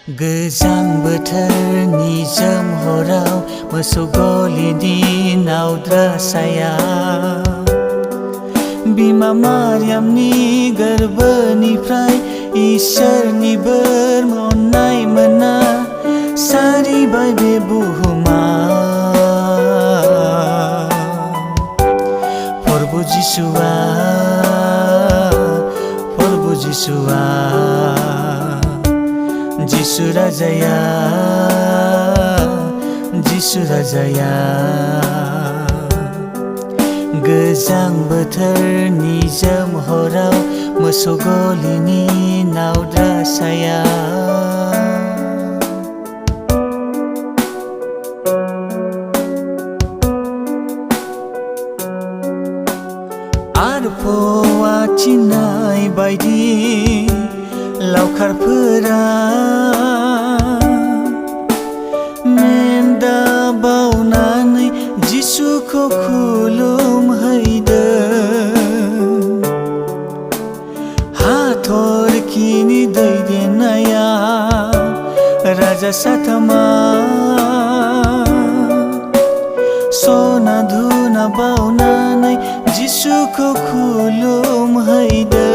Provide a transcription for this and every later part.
गोजां बोथोरनि जोम हराव मोसौ गलिनि नावद्रा साया बिमा मारियामनि गोरबोनिफ्राय इसोरनि बोर मोननाय मोना सारिबाय बे बुहुमा फोरबो जिसुआ जिसु राजाया गोजां बोथोरनि जोम हराव मोसौ गलिनि नावद्रा साया आरफवा थिननाय बायदि लावखारफोरा मेन्दा बावनानै जिसुखौ खुलुमहैदों हाथरखिनि दैदेननाया राजा साथामा सना धुना बावनानै जिसुखौ खुलुमहैदों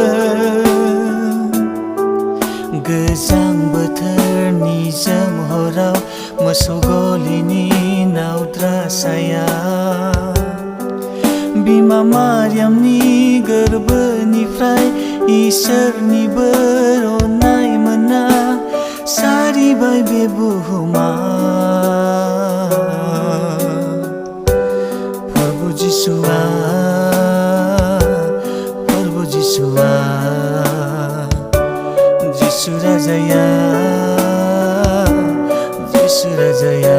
गोजां बोथोरनि जोम हराव मोसौ गलिनि नावद्रा साया बिमा मारियामनि गोरबोनिफ्राय इसोरनि बोर अननाय मोना सारिबाय बे बुहुमा फोरबो जिसुआ जिसु राजाया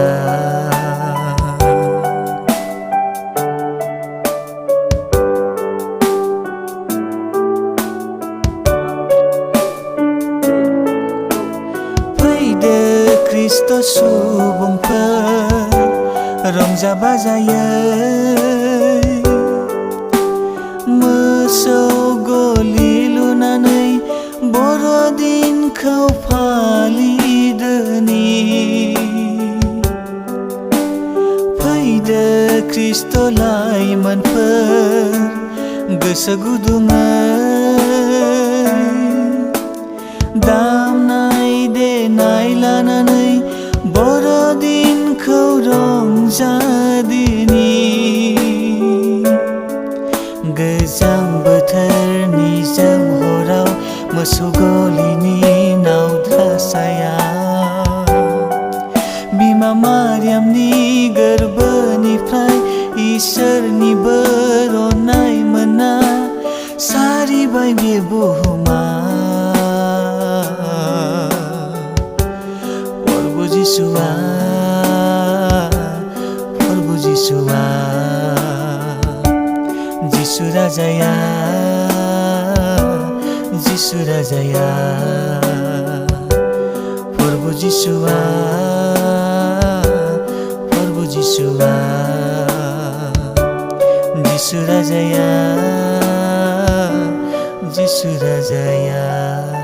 फैदो ख्रिस्ट सुबुंफोर रंजा बाजायै मोसौ गलि लुनानै बर'दिनखौ फालिदोनि फैदो ख्रिस्ट लाइमोनफोर गोसो गुदुङै दामनाय देनाय लानानै बर'दिनखौ रंजादिनि गोजां बोथोरनि जोम हराव मोसौ गलिनि नावद्रा साया बिमा मारियामनि गोरबोनिफ्राय इसोरनि बोर अननाय मोना सारिबाय बे बुहुमा फोरबो जिसुआ जिसु राजाया फोरबो जिसुआ जिसु राजाया